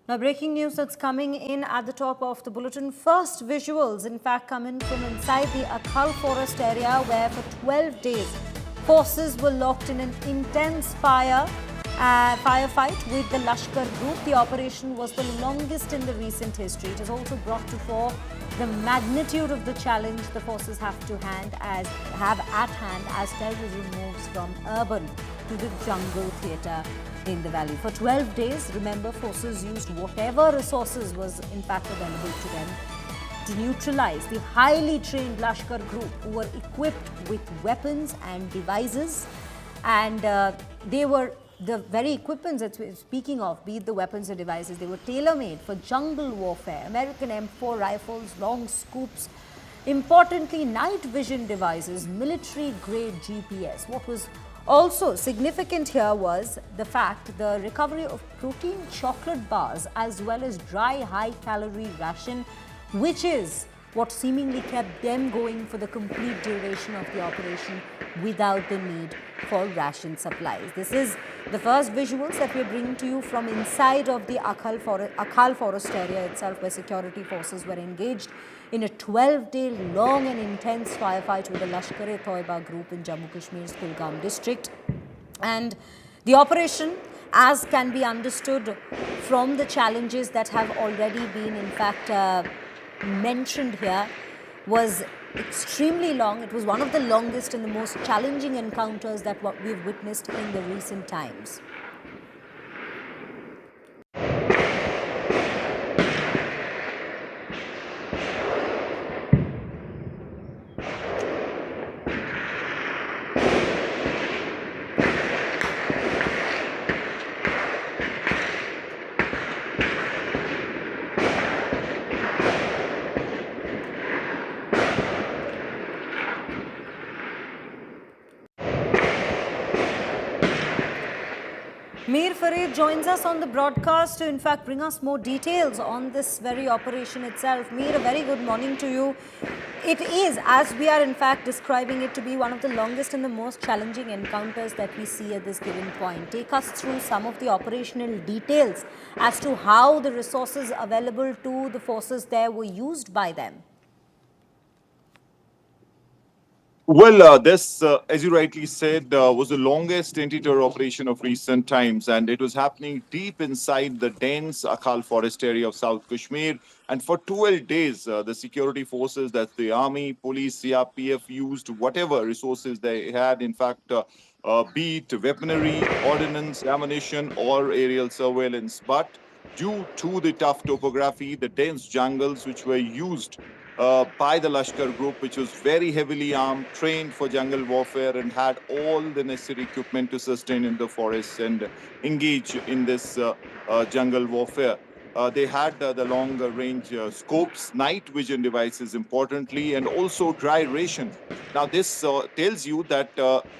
Now, breaking news that's coming in at the top of the bulletin. First visuals, in fact, coming from inside the Akhal Forest area, where for 12 days, forces were locked in an intense firefight with the Lashkar group. The operation was the longest in the recent history. It has also brought to fore the magnitude of the challenge the forces have at hand as terrorism moves from urban to the jungle theatre in the valley. For 12 days, remember, forces used whatever resources was in fact available to them to neutralize the highly trained Lashkar group, who were equipped with weapons and devices. And they were the very equipments that we're speaking of, be it the weapons or devices, they were tailor-made for jungle warfare. American M4 rifles, long scoops, importantly night vision devices, military-grade GPS. What was also significant here was the fact the recovery of protein chocolate bars as well as dry high-calorie ration, which is what seemingly kept them going for the complete duration of the operation without the need for ration supplies. This is the first visuals that we are bringing to you from inside of the Akhal Forest area itself, where security forces were engaged in a 12-day long and intense firefight with the Lashkar-e-Toiba group in Jammu Kashmir's Tulgam district. And the operation, as can be understood from the challenges that have already been in fact mentioned here, was extremely long. It was one of the longest and the most challenging encounters that what we've witnessed in the recent times. Mir Farid joins us on the broadcast to in fact bring us more details on this very operation itself. Mir, a very good morning to you. It is, as we are in fact describing it, to be one of the longest and the most challenging encounters that we see at this given point. Take us through some of the operational details as to how the resources available to the forces there were used by them. Well, as you rightly said, was the longest anti-terror operation of recent times, and it was happening deep inside the dense Akhal Forest area of South Kashmir. And for 12 days, the security forces, that's the army, police, CRPF, used whatever resources they had, in fact, be it weaponry, ordnance, ammunition, or aerial surveillance. But due to the tough topography, the dense jungles which were used by the Lashkar group, which was very heavily armed, trained for jungle warfare, and had all the necessary equipment to sustain in the forests and engage in this jungle warfare. They had the long range scopes, night vision devices, importantly, and also dry ration. Now, this tells you that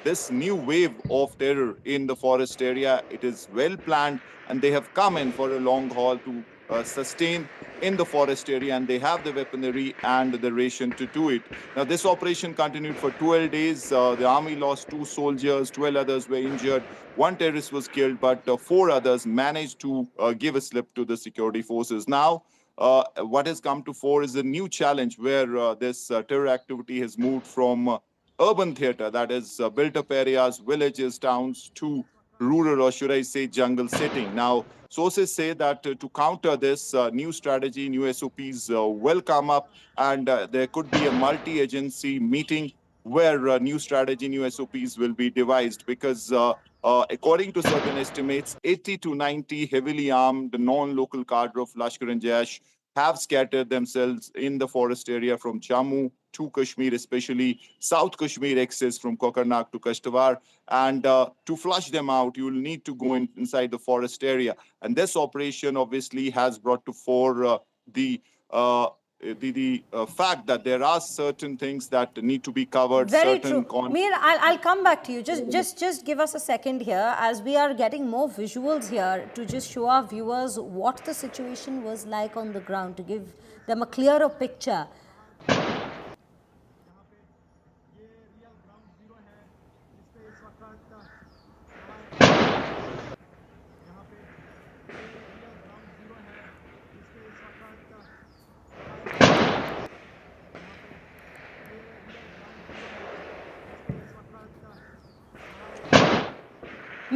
this new wave of terror in the forest area, it is well planned, and they have come in for a long haul to sustain in the forest area, and they have the weaponry and the ration to do it. Now, this operation continued for 12 days. The army lost 2 soldiers, 12 others were injured. One terrorist was killed, but 4 others managed to give a slip to the security forces. Now, what has come to fore is a new challenge where this terror activity has moved from urban theater, that is built up areas, villages, towns, to rural, or should I say jungle setting. Now, sources say that to counter this, new strategy, new SOPs will come up, and there could be a multi-agency meeting where new strategy, new SOPs will be devised, because according to certain estimates, 80 to 90 heavily armed non-local cadre of Lashkar and Jaish have scattered themselves in the forest area from Jammu to Kashmir, especially South Kashmir access from Kokarnak to Kashtawar. And to flush them out, you will need to go inside the forest area. And this operation obviously has brought to fore the fact that there are certain things that need to be covered. Very true. Mir, I'll come back to you. Just give us a second here, as we are getting more visuals here to just show our viewers what the situation was like on the ground, to give them a clearer picture.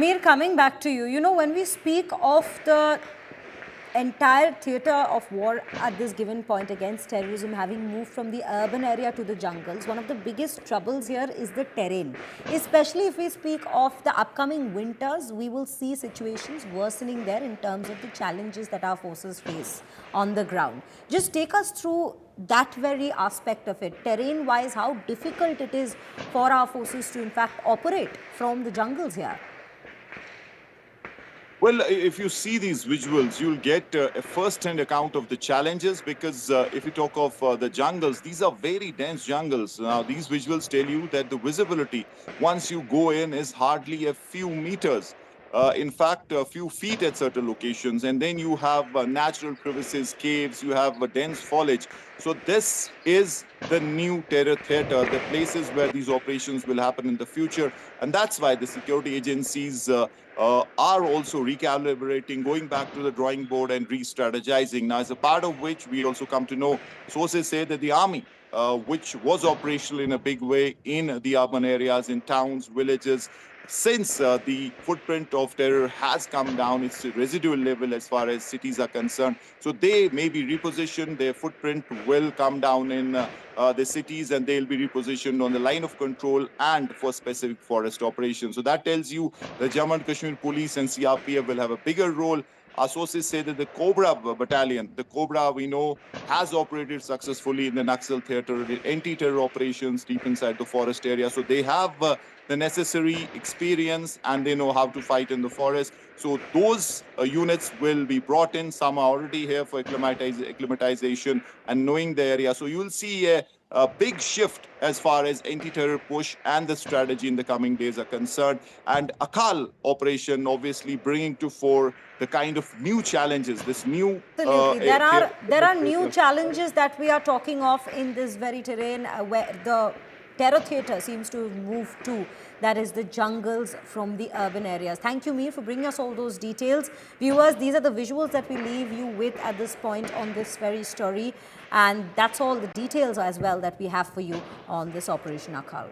Mir, coming back to you, you know, when we speak of the entire theatre of war at this given point against terrorism having moved from the urban area to the jungles, one of the biggest troubles here is the terrain. Especially if we speak of the upcoming winters, we will see situations worsening there in terms of the challenges that our forces face on the ground. Just take us through that very aspect of it, terrain-wise, how difficult it is for our forces to in fact operate from the jungles here. Well, if you see these visuals, you'll get a first-hand account of the challenges because if you talk of the jungles, these are very dense jungles. Now, these visuals tell you that the visibility, once you go in, is hardly a few meters. In fact, a few feet at certain locations. And then you have natural crevices, caves, you have dense foliage. So this is the new terror theater, the places where these operations will happen in the future. And that's why the security agencies are also recalibrating, going back to the drawing board and re-strategizing. Now, as a part of which we also come to know, sources say that the army, which was operational in a big way in the urban areas, in towns, villages, since the footprint of terror has come down, it's a residual level as far as cities are concerned. So they may be repositioned, their footprint will come down in the cities and they'll be repositioned on the line of control and for specific forest operations. So that tells you the Jammu and Kashmir police and CRPF will have a bigger role. Our sources say that the Cobra battalion, the Cobra we know, has operated successfully in the Naxal theater, anti-terror operations deep inside the forest area. So they have the necessary experience and they know how to fight in the forest. So those units will be brought in. Some are already here for acclimatization and knowing the area. So you will see a big shift as far as anti-terror push and the strategy in the coming days are concerned. And Akhal operation obviously bringing to fore the kind of new challenges, this new... Absolutely. There are new challenges that we are talking of in this very terrain where the terror theatre seems to move to, that is the jungles from the urban areas. Thank you, Mir, for bringing us all those details. Viewers, these are the visuals that we leave you with at this point on this very story. And that's all the details as well that we have for you on this Operation Akhal.